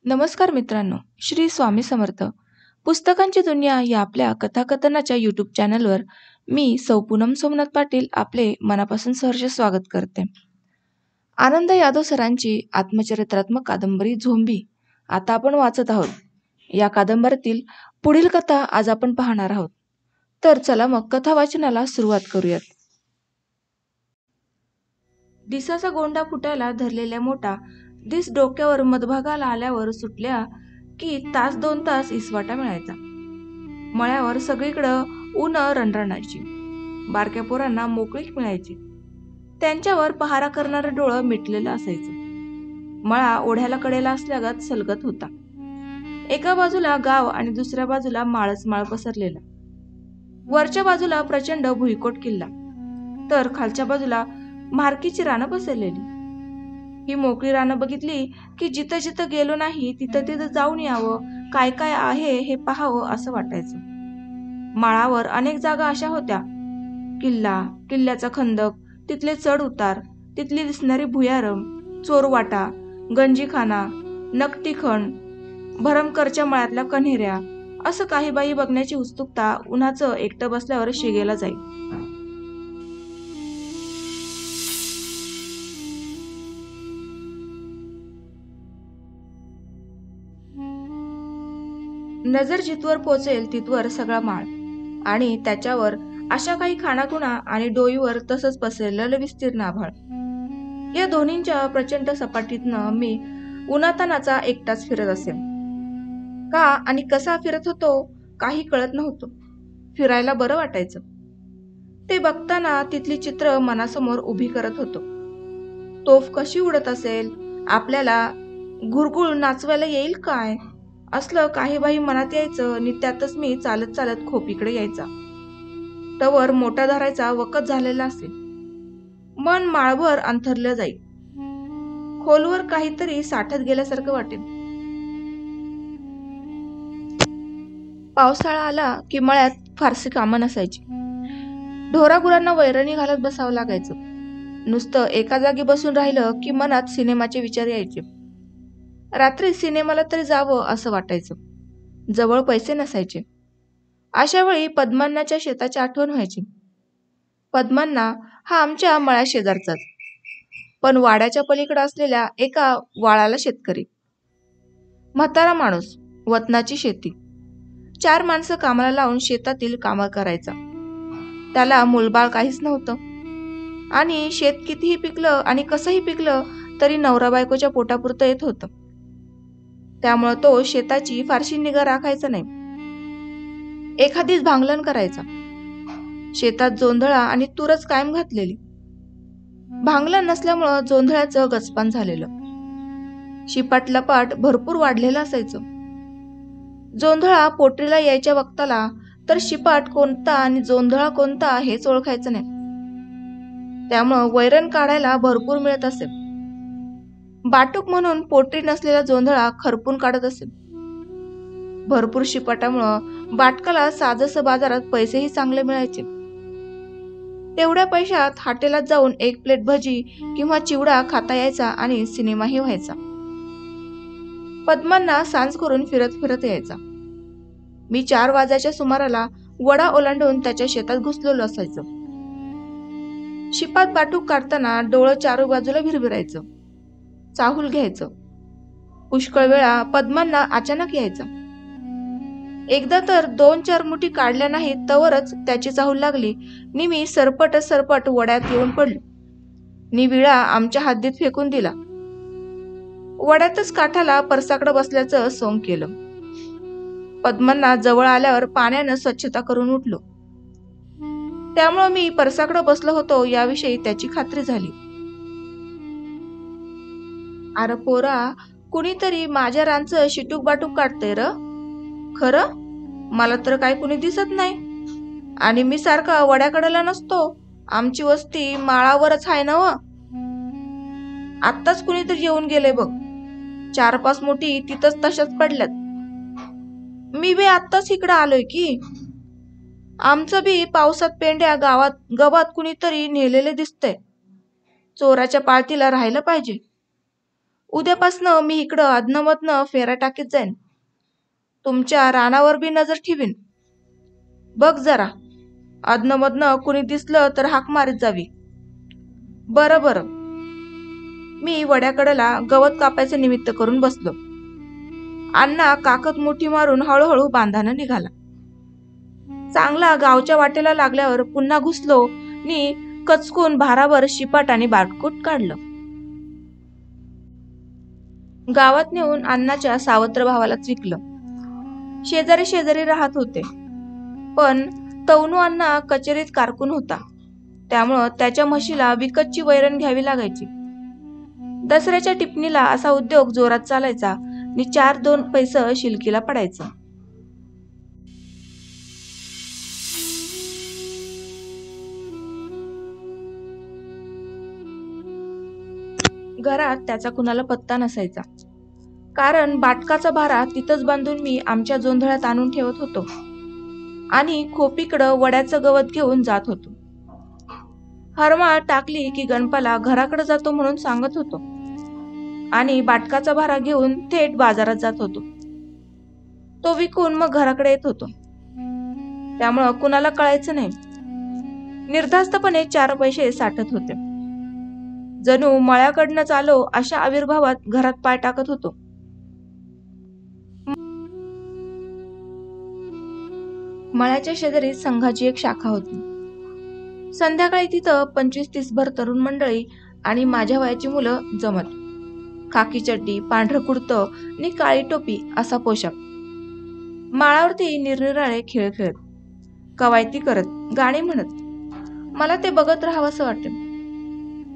नमस्कार मित्रांनो, श्री स्वामी समर्थ. पुस्तकांची दुनिया या आपल्या कथाकथनाच्या यूट्यूब चॅनलवर मी सौ पूनम सोमनाथ पाटील आपले मनापासून सहर्ष स्वागत करते. आनंद यादव सरांची आत्मचरित्रात्मक कादंबरी झोंबी आता आपण वाचत आहोत. या कादंबरीतील पुढील कथा आज आपण पाहणार आहोत. तर चला मग कथा वाचनाला सुरुवात करूयात. दिसाचा गोंडा फुटायला धरलेल्या मोठा दिस डोक्यावर मधभागाला आल्यावर सुटल्या की तास 2 तास इसवाटा मिळायचा. मळ्यावर सगळीकडं ऊन रणरणायची. बारक्या पोरांना मोकळीक मिळायची. त्यांच्यावर पहारा करणारं डोळं मिटलेलं असायचं. मळा ओढ्याला कडेला असल्यागत सलगत होता. एका बाजूला गाव आणि दुसऱ्या बाजूला माळच माळ पसरलेला. वरच्या बाजूला प्रचंड भुईकोट किल्ला, तर खालच्या बाजूला म्हारकीची रानं पसरलेली. ही मोकळी रानं बघितली की जिथं जिथं गेलो नाही तिथं तिथं जाऊन यावं, काय काय आहे हे पाहावं असं वाटायचं. माळावर अनेक जागा अशा होत्या. किल्ला, किल्ल्याचा खंदक, तिथले चढ उतार, तिथली दिसणारी भुयारं, चोरवाटा, गंजीखाना, नकटीखण, भरमकरच्या मळ्यातल्या कन्हेऱ्या, असं काही बाई बघण्याची उत्सुकता उन्हाचं एकटं बसल्यावर शिगेला जाई. नजर जिथवर पोचेल तिथवर सगळा माळ आणि त्याच्यावर अशा काही खाणाखुणा आणि डोईवर तसंच पसरलेलं विस्तीर्ण आभाळ. या दोन्हींच्या प्रचंड सपाटीतनं मी उन्हातानाचा एकटाच फिरत असे. का आणि कसा फिरत होतो काही कळत नव्हतं. फिरायला बरं वाटायचं. ते बघताना तिथली चित्र मनासमोर उभी करत होतो. तोफ कशी उडत असेल, आपल्याला घुरघुर नाचवायला येईल काय, असलं काही बाई मनात यायचं आणि त्यातच मी चालत चालत खोपीकडे यायचा. तवर मोठा धरायचा वकत झालेला असेल. मन माळभर अंथरलं जाईल. खोलवर काहीतरी साठत गेल्यासारखं वाटेल. पावसाळा आला की मळ्यात फारशी कामं नसायची. ढोरागुरांना वैरणी घालत बसावं लागायचं. नुसतं एका जागी बसून राहिलं की मनात सिनेमाचे विचार यायचे. रात्री सिनेमाला तरी जावं असं वाटायचं. जवळ पैसे नसायचे. अशा वेळी पद्मांनाच्या शेताची आठवण व्हायची. पद्मांना हा आमच्या मळ्या शेजारचाच, पण वाड्याच्या पलीकडे असलेल्या एका वाळाला शेतकरी. म्हातारा माणूस, वतनाची शेती. 4 माणसं कामाला लावून शेतातील कामं करायचा. त्याला मुलबाळ काहीच नव्हतं आणि शेत कितीही पिकलं आणि कसंही पिकलं तरी नवरा बायकोच्या पोटापुरतं येत होतं. त्यामुळं तो शेताची फारशी निगा राखायचा नाही. एखादीच भांगलन करायचा. शेतात जोंधळा आणि तूरच कायम घातलेली. भांगलन नसल्यामुळं जोंधळ्याचं गचपान झालेलं. शिपाट लपाट भरपूर वाढलेलं असायचं. जोंधळा पोटरीला यायच्या वक्ताला तर शिपाट कोणता आणि जोंधळा कोणता हेच ओळखायचं नाही. त्यामुळं वैरण काढायला भरपूर मिळत असे. बाटूक म्हणून पोटरी नसलेला जोंधळा खरपून काढत असे. भरपूर शिपाटामुळं बाटकाला साजसं बाजारात पैसेही चांगले मिळायचे. तेवढ्या पैशात हॉटेलात जाऊन 1 प्लेट भजी किंवा चिवडा खाता यायचा आणि सिनेमाही व्हायचा. पद्मांना सांज करून फिरत फिरत यायचा. मी 4 वाजायच्या सुमाराला वडा ओलांडून त्याच्या शेतात घुसलेलो असायचं. शिपात बाटूक काढताना डोळं 4 बाजूला भिरभिरायचं. चाहूल घ्यायचं. पुष्कळ वेळा पद्मांना अचानक यायचा. एकदा तर 2-4 मुठी काढल्या नाहीत तवरच त्याची चाहूल लागली नि मी सरपट वड्यात येऊन पडलो. नि विळा आमच्या हद्दीत फेकून दिला. वड्यातच काठाला परसाकडं बसल्याचं सोंग केलं. पद्मांना जवळ आल्यावर पाण्यानं स्वच्छता करून उठलो. त्यामुळं मी परसाकडं बसलो होतो याविषयी त्याची खात्री झाली. अरे पोरा, कुणीतरी माझ्या रानचं शिटूक बाटूक काढतंय र. खरं मला तर काय कुणी दिसत नाही आणि मी सारखा वड्याकडेला नसतो. आमची वस्ती माळावरच आहे ना व. आत्ताच कुणीतरी येऊन गेले बघ. 4-5 मुठी तिथंच तशाच पडल्यात. मी बी आत्ताच इकडं आलोय की. आमचं बी पावसात पेंड्या गवात कुणीतरी नेलेले दिसतंय. चोराच्या पाळतीला राहिलं पाहिजे. उद्यापासनं मी इकडं अधनंमधनं फेऱ्या टाकीत जाईन. तुमच्या रानावर बी नजर ठेवीन. बघ जरा, अधनंमधनं कुणी दिसलं तर हाक मारीत जावी. बरं बरं. मी वड्याकडेला गवत कापायचं निमित्त करून बसलो. अण्णा काकत मुठी मारून हळूहळू बांधानं निघाला. चांगला गावच्या वाटेला लागल्यावर पुन्हा घुसलो नि कचकून भारावर शिपाट आणि बाटकूट काढलं. गावात नेऊन अण्णाच्या सावत्र भावाला विकलं. शेजारी शेजारी राहत होते, पण तवनू अण्णा कचेरीत कारकून होता, त्यामुळं त्याच्या म्हशीला विकतची वैरण घ्यावी लागायची. दसऱ्याच्या टिपणीला असा उद्योग जोरात चालायचा आणि 4-2 पैसे शिलकीला पडायचं. घरात त्याचा कुणाला पत्ता नसायचा, कारण बाटकाचा भारा तिथंच बांधून मी आमच्या जोंधळ्यात आणून ठेवत होतो आणि खोपीकडं वड्याचं गवत घेऊन जात होतो. हरमाळ टाकली की गणपाला घराकडे जातो म्हणून सांगत होतो आणि बाटकाचा भारा घेऊन थेट बाजारात जात होतो. तो विकून मग घराकडे येत होतो, त्यामुळं कुणाला कळायचं नाही. निर्धास्तपणे 4 पैसे साठत होते. जणू मळ्याकडनंच आलो अशा आविर्भावात घरात पाय टाकत होतो. मळ्याच्या शेजारी संघाची एक शाखा होती. संध्याकाळी तिथं 25-30 तरुण मंडळी आणि माझ्या वयाची मुलं जमत. खाकी चड्डी, पांढरं कुर्तं आणि काळी टोपी असा पोशाख. माळावरती निरनिराळे खेळ खेळत, कवायती करत, गाणी म्हणत. मला ते बघत राहावंसं वाटतं.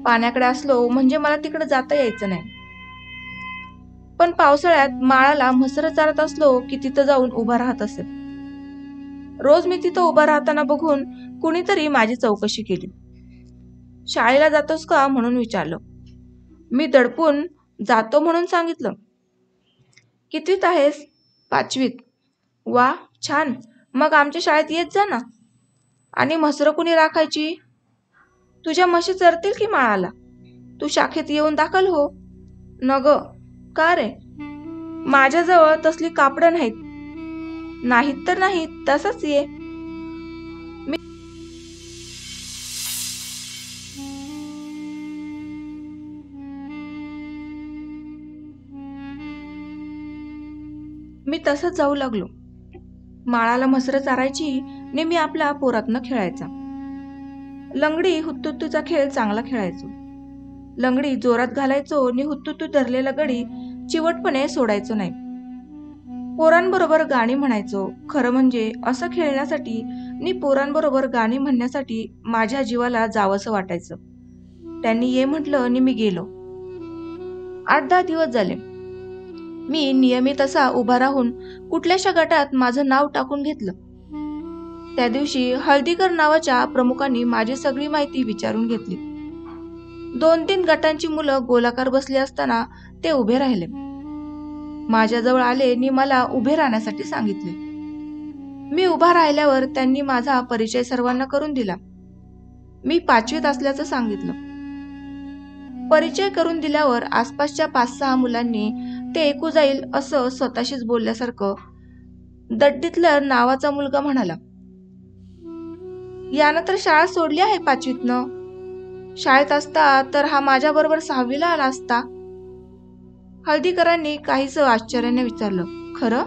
पाण्याकडे असलो म्हणजे मला तिकडे जाता यायचं नाही. पण पावसाळ्यात माळाला म्हसरं चारत असलो की तिथं जाऊन उभा राहत असे. रोज मी तिथं उभा राहताना बघून कुणीतरी माझी चौकशी केली. शाळेला जातोस का म्हणून विचारलं. मी दडपून जातो म्हणून सांगितलं. कितवीत आहेस? 5वीत. वा, छान. मग आमच्या शाळेत येत जा ना. आणि म्हसरं कुणी राखायची? तुझ्या म्हशी चरतील की माळाला? तू शाखेत येऊन दाखल हो. नग. का रे? माझ्याजवळ तसली कापडं नाहीत. नाहीत तर नाहीत, तसंच ये. मी तसंच जाऊ लागलो. माळाला म्हसरं चारायची ने मी आपला पोरातनं खेळायचा. लंगडी हुत्तुत्तूचा खेळ चांगला खेळायचो. लंगडी जोरात घालायचो आणि हुत्तुत्तू धरलेला गडी चिवटपणे सोडायचो नाही. पोरांबरोबर गाणी म्हणायचो. खरं म्हणजे असं खेळण्यासाठी आणि पोरांबरोबर गाणी म्हणण्यासाठी माझ्या जीवाला जावंसं वाटायचं. त्यांनी ये म्हटलं आणि मी गेलो. 8-10 दिवस झाले. मी नियमित असा उभा राहून कुठल्याशा गटात माझं नाव टाकून घेतलं. त्या दिवशी हळदीकर नावाच्या प्रमुखांनी माझी सगळी माहिती विचारून घेतली. 2-3 गटांची मुलं गोलाकार बसली असताना ते उभे राहिले. माझ्याजवळ आले आणि मला उभे राहण्यासाठी सांगितले. मी उभा राहिल्यावर त्यांनी माझा परिचय सर्वांना करून दिला. मी 5वीत असल्याचं सांगितलं. परिचय करून दिल्यावर आसपासच्या 5-6 मुलांनी ते ऐकू जाईल असं स्वतःशीच बोलल्यासारखं दड्डीतल्या नावाचा मुलगा म्हणाला, यानं तर शाळा सोडली आहे 5वीतनं. शाळेत असता तर हा माझ्या बरोबर 6वीला आला असता. हळदीकरांनी काहीच आश्चर्याने विचारलं. खरं?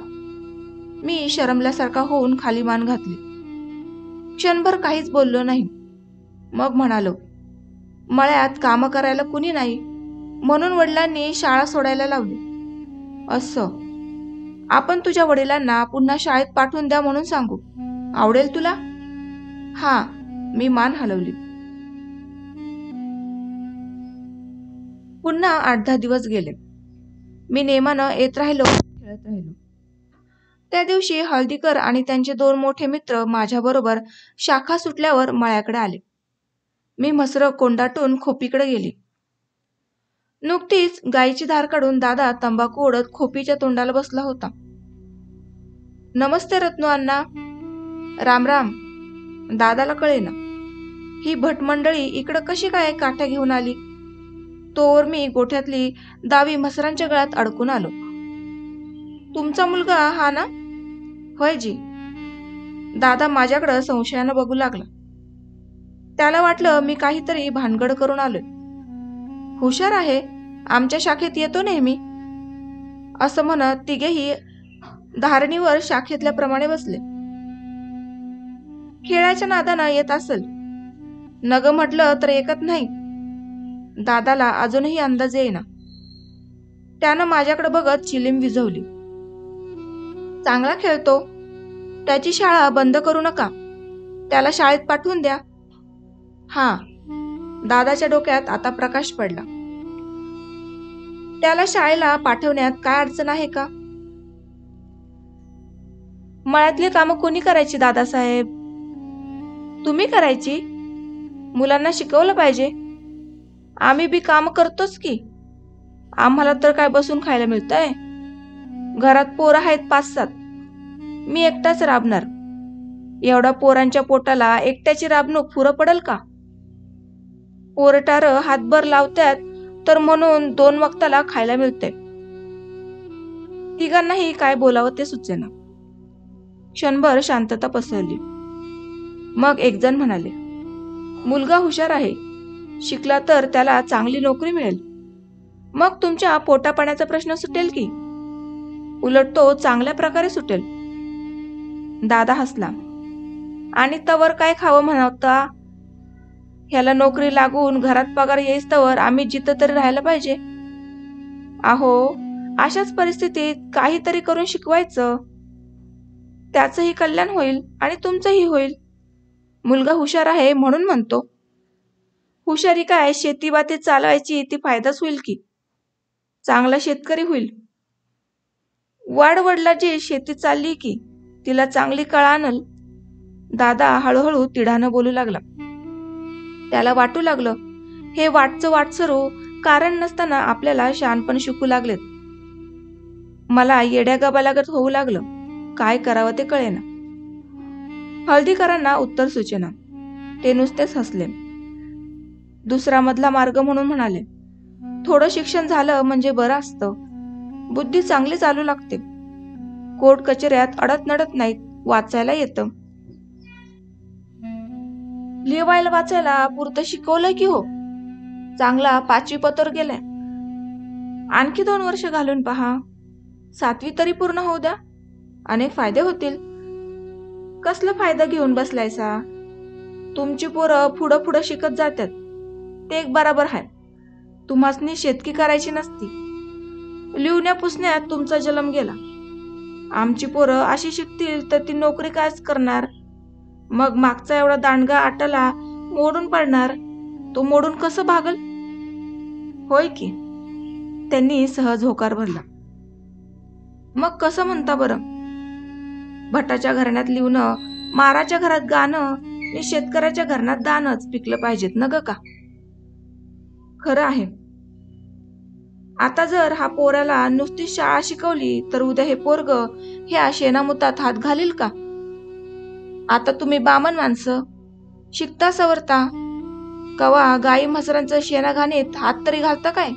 मी शरमल्यासारखा होऊन खाली मान घातली. क्षणभर काहीच बोललो नाही. मग म्हणालो, मळ्यात काम करायला कुणी नाही म्हणून वडिलांनी शाळा सोडायला लावली. असं? आपण तुझ्या वडिलांना पुन्हा शाळेत पाठवून द्या म्हणून सांगू. आवडेल तुला? हा, मी मान हलवली. पुन्हा 8-10 दिवस गेले. मी नेमानं येत राहिलो, खेळत राहिलो. त्या दिवशी हळदीकर आणि त्यांचे 2 मोठे मित्र माझ्याबरोबर शाखा सुटल्यावर मळ्याकडे आले. मी म्हसरं कोंडाटून खोपीकडे गेली. नुकतीच गायीची धार काढून दादा तंबाखू ओढत खोपीच्या तोंडाला बसला होता. नमस्ते रत्नू अण्णा. राम राम. दादाला कळेना ही भट मंडळी इकडं कशी काय काठ्या घेऊन आली. तोवर मी गोठ्यातली दावी म्हसरांच्या गळ्यात अडकून आलो. तुमचा मुलगा हा ना? होय जी. दादा माझ्याकडे संशयानं बघू लागला. त्याला वाटलं मी काहीतरी भानगड करून आलोय. हुशार आहे, आमच्या शाखेत येतो नेहमी, असं म्हणत तिघेही धारणीवर शाखेतल्या प्रमाणे बसले. खेळाच्या नादानं येत असेल, नग म्हटलं तर ऐकत नाही. दादाला अजूनही अंदाज येईना. त्यानं माझ्याकडे बघत चिलीम विझवली. चांगला खेळतो, त्याची शाळा बंद करू नका, त्याला शाळेत पाठवून द्या. हा. दादाच्या डोक्यात आता प्रकाश पडला. त्याला शाळेला पाठवण्यात काय अडचण आहे का? मळ्यातली कामं कोणी करायची दादासाहेब? तुम्ही करायची. मुलांना शिकवलं पाहिजे. आम्ही बी काम करतोच की. आम्हाला तर काय बसून खायला मिळतंय? घरात पोरं आहेत 5-7. मी एकटाच राबणार. एवढ्या पोरांच्या पोटाला एकट्याची राबणूक पुरं पडेल का? पोरटार हातभर लावतात तर म्हणून 2 वक्ताला खायला मिळते. तिघांनाही काय बोलावं ते सुचेना. क्षणभर शांतता पसरली. मग एकजण म्हणाले, मुलगा हुशार आहे, शिकला तर त्याला चांगली नोकरी मिळेल. मग तुमच्या पोटापाण्याचा प्रश्न सुटेल की. उलट तो चांगल्या प्रकारे सुटेल. दादा हसला. आणि तवर काय खावं म्हणता? ह्याला नोकरी लागून घरात पगार येईस तवर आम्ही जिथं तरी राहायला पाहिजे. अहो, अशाच परिस्थितीत काहीतरी करून शिकवायचं. त्याचंही कल्याण होईल आणि तुमचंही होईल. मुलगा हुशार आहे म्हणून म्हणतो. हुशारी काय शेतीबाती चालवायची ती फायदाच होईल की. चांगला शेतकरी होईल. वाडवडिलांची शेती चालली की तिला चांगली कळ आणल. दादा हळूहळू तिढानं बोलू लागला. त्याला वाटू लागलं, हे वाटचं वाटसरू कारण नसताना आपल्याला शहाणपण शिकू लागलेत. मला येड्या गबालागत होऊ लागलं. काय करावं ते कळेना. हळदीकरांना उत्तर सुचेना. ते नुसतेच हसले. दुसरा मधला मार्ग म्हणून म्हणाले, थोडं शिक्षण झालं म्हणजे बरं असतं. बुद्धी चांगली चालू लागते. कोर्ट कचेऱ्यात अडत नडत नाहीत, वाचायला येतं. लिहायला वाचायला पुरतं शिकवलं की हो. चांगला 5वी पतोर गेलाय. आणखी 2 वर्ष घालून पहा. 7वी तरी पूर्ण होऊ द्या. अनेक फायदे होतील. कसला फायदा घेऊन बसलायसा? तुमची पोरं पुढं पुढं शिकत जातात, ते एक बराबर आहे. तुम्हासनी शेतकी करायची नसती. लिहुण्या पुसण्यात तुमचा जन्म गेला. आमची पोरं अशी शिकतील तर ती नोकरी कायच करणार? मग मागचा एवढा दांडगा आटाला मोडून पडणार. तो मोडून कसं भागल? होय की. त्यांनी सहज होकार भरला. मग कसं म्हणता बरं? भटाच्या घराण्यात लिहणं, माराच्या घरात गाणं आणि शेतकऱ्याच्या घराण्यात दानच पिकलं पाहिजेत न ग का? खरं आहे. आता जर हा पोराला नुसती शाळा शिकवली तर उद्या हे पोरग ह्या शेणामुतात हात घालील का? आता तुम्ही बामण माणसं, शिकता सवरता, कवा गाई म्हसरांचं शेणाघाणीत हात तरी घालता काय?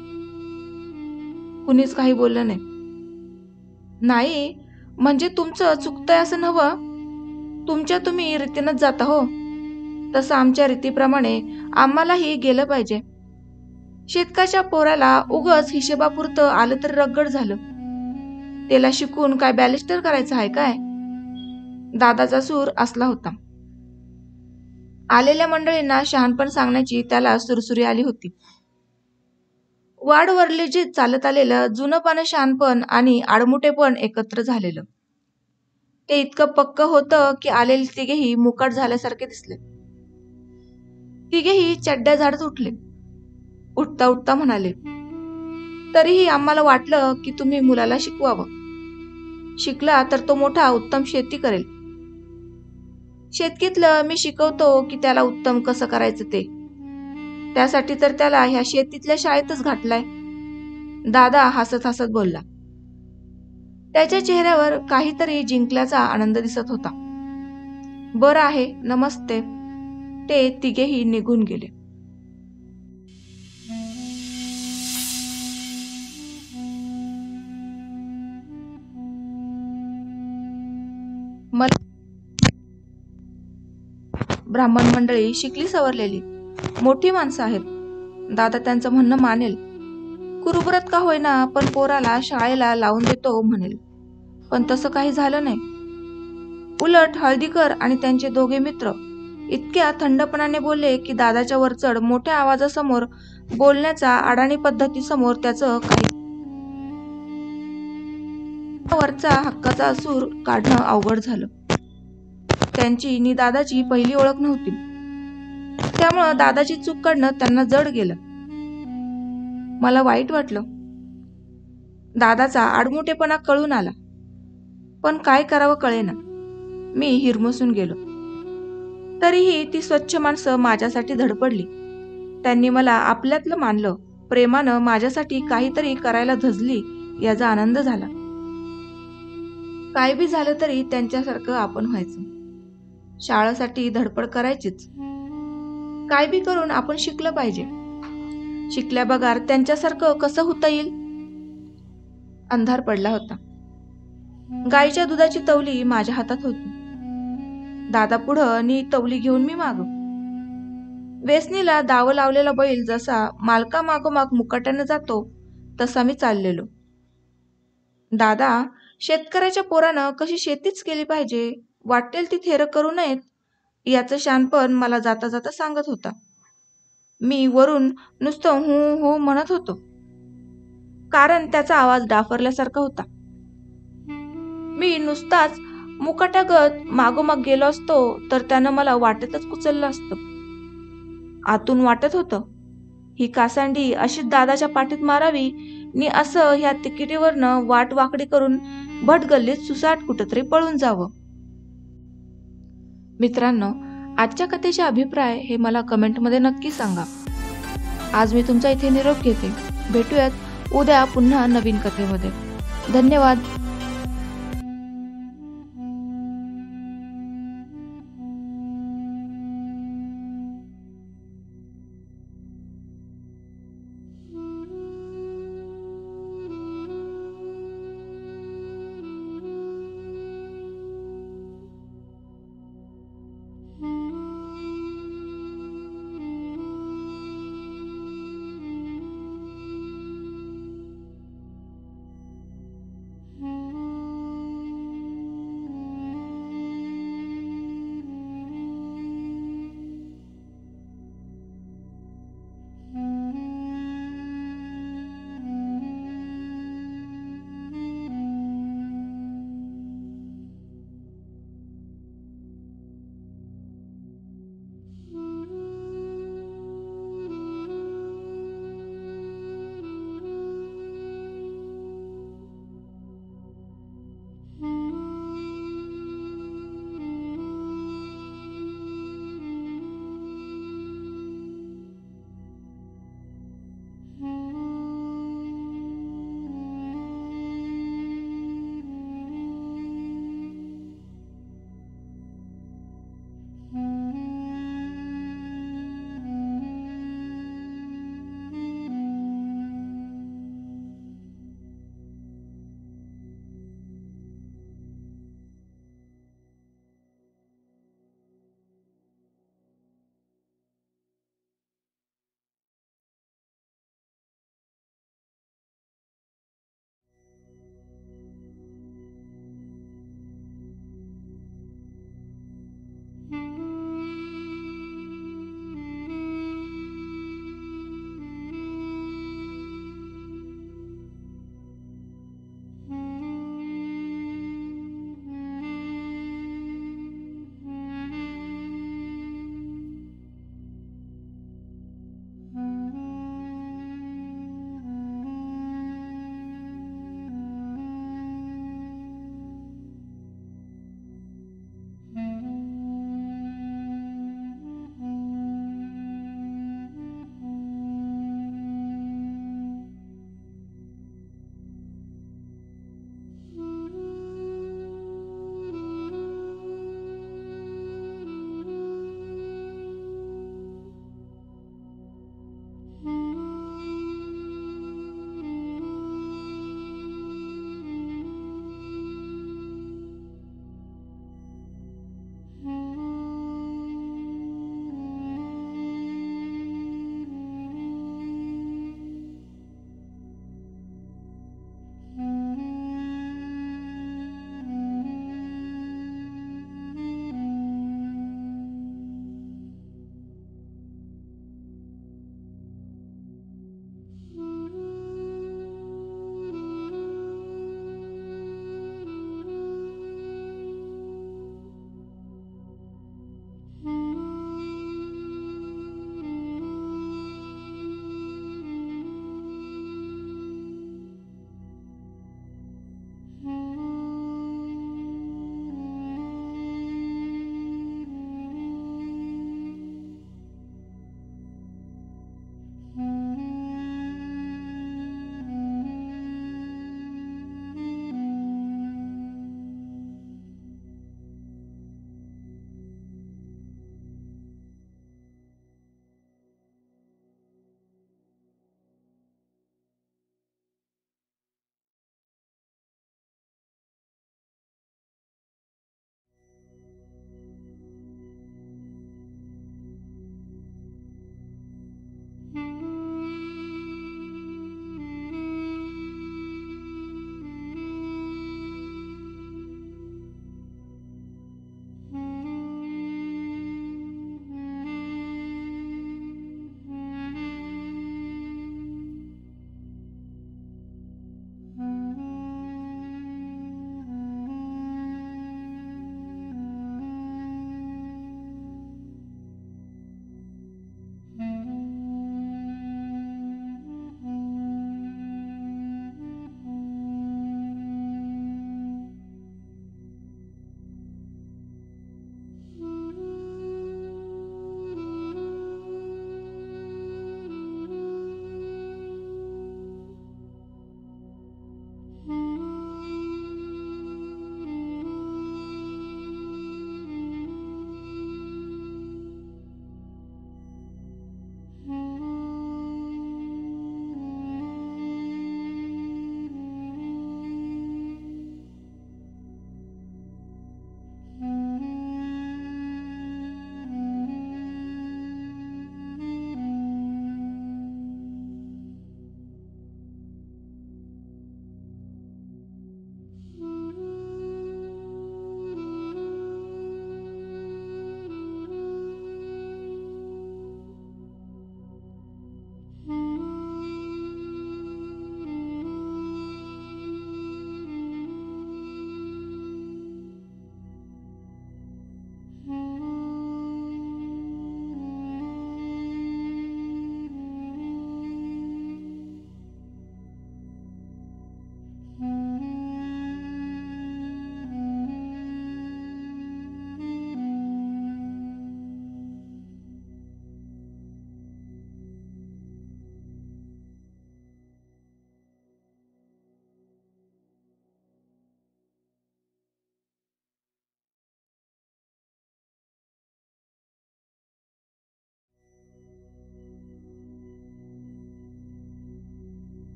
कुणीच काही बोललं नाही. नाही म्हणजे तुमचं चुकतंय असं नव्हं. तुमच्या तुम्ही रीतीनच जाता हो. तसं आमच्या रीतीप्रमाणे आम्हालाही गेलं पाहिजे. शेतकाच्या पोराला उगच हिशेबापुरतं आलं तर रगड झालं. त्याला शिकून काय बॅलिस्टर करायचं आहे काय? दादाचा सूर असला होता. आलेल्या मंडळींना शहाणपण सांगण्याची त्याला सुरसुरी आली होती. वाडवरले जे चालत आलेलं जुनंपण शहाणपण आणि आडमुठेपण एकत्र झालेलं. ते इतकं पक्क होतं की आलेले तिघेही मुकाट झाल्यासारखे दिसले. तिघेही चड्ड्या झाडत उठले. उठता उठता म्हणाले, तरीही आम्हाला वाटलं की तुम्ही मुलाला शिकवावं. शिकला तर तो मोठा उत्तम शेती करेल. शेतकीतलं मी शिकवतो की त्याला उत्तम कसं करायचं ते. त्यासाठी तर त्याला ह्या शेतीतल्या शाळेतच घातलाय. दादा हसत हसत बोलला. त्याच्या चेहऱ्यावर काहीतरी जिंकल्याचा आनंद दिसत होता. बरं आहे, नमस्ते. ते तिघेही निघून गेले. ब्राह्मण मंडळी शिकली सवरलेली मोठी माणसं आहेत. दादा त्यांचं म्हणणं मानेल. कुरुव्रत का होईना पण पोराला शाळेला लावून देतो म्हणेल. पण तसं काही झालं नाही. उलट हळदीकर आणि त्यांचे दोघे मित्र इतक्या थंडपणाने बोलले की दादाच्या वरचढ मोठ्या आवाजासमोर बोलण्याचा अडाणी पद्धतीसमोर त्याचं काही वरचा हक्काचा सूर काढणं अवघड झालं. त्यांची नि दादाची पहिली ओळख नव्हती, त्यामुळं दादाची चूक काढणं त्यांना जड गेलं. मला वाईट वाटलं. दादाचा आडमुठेपणा कळून आला, पण काय करावं कळेना. मी हिरमसून गेलो. तरीही ती स्वच्छ माणसं माझ्यासाठी धडपडली. त्यांनी मला आपल्यातलं मानलं. प्रेमानं माझ्यासाठी काहीतरी करायला धजली याचा आनंद झाला. काय बी झालं तरी त्यांच्यासारखं आपण व्हायचं. शाळेसाठी धडपड करायचीच. काय बी करून आपण शिकलं पाहिजे. शिकल्या बगार त्यांच्यासारखं कसं होता येईल. अंधार पडला होता. गाईच्या दुधाची तवली माझ्या हातात होती. दादा पुढं नि तवली घेऊन मी माग. वेसनीला दाव लावलेला बैल जसा मालका मागोमाग मुकाट्याने जातो तसा मी चाललेलो. दादा शेतकऱ्याच्या पोरानं कशी शेतीच केली पाहिजे, वाटेल ती थेर करू नयेत याचं शानपण मला जाता जाता सांगत होता. मी वरून नुसतं हू हू म्हणत होतो, कारण त्याचा आवाज डाफरल्यासारखा होता. मी नुसताच मुकाट्यागत मागोमाग गेलो असतो तर त्यानं मला वाटेतच कुचललं असतं. आतून वाटत होतं ही कासांडी अशीच दादाच्या पाठीत मारावी नि असं ह्या तिकिटीवरनं वाट वाकडी करून भट गल्लीत सुसाट कुठंतरी पळून जावं. मित्रांनो, आजच्या कथेचे अभिप्राय हे मला कमेंटमध्ये नक्की सांगा. आज मी तुमचा इथे निरोप घेते. भेटूयात उद्या पुन्हा नवीन कथेमध्ये. धन्यवाद.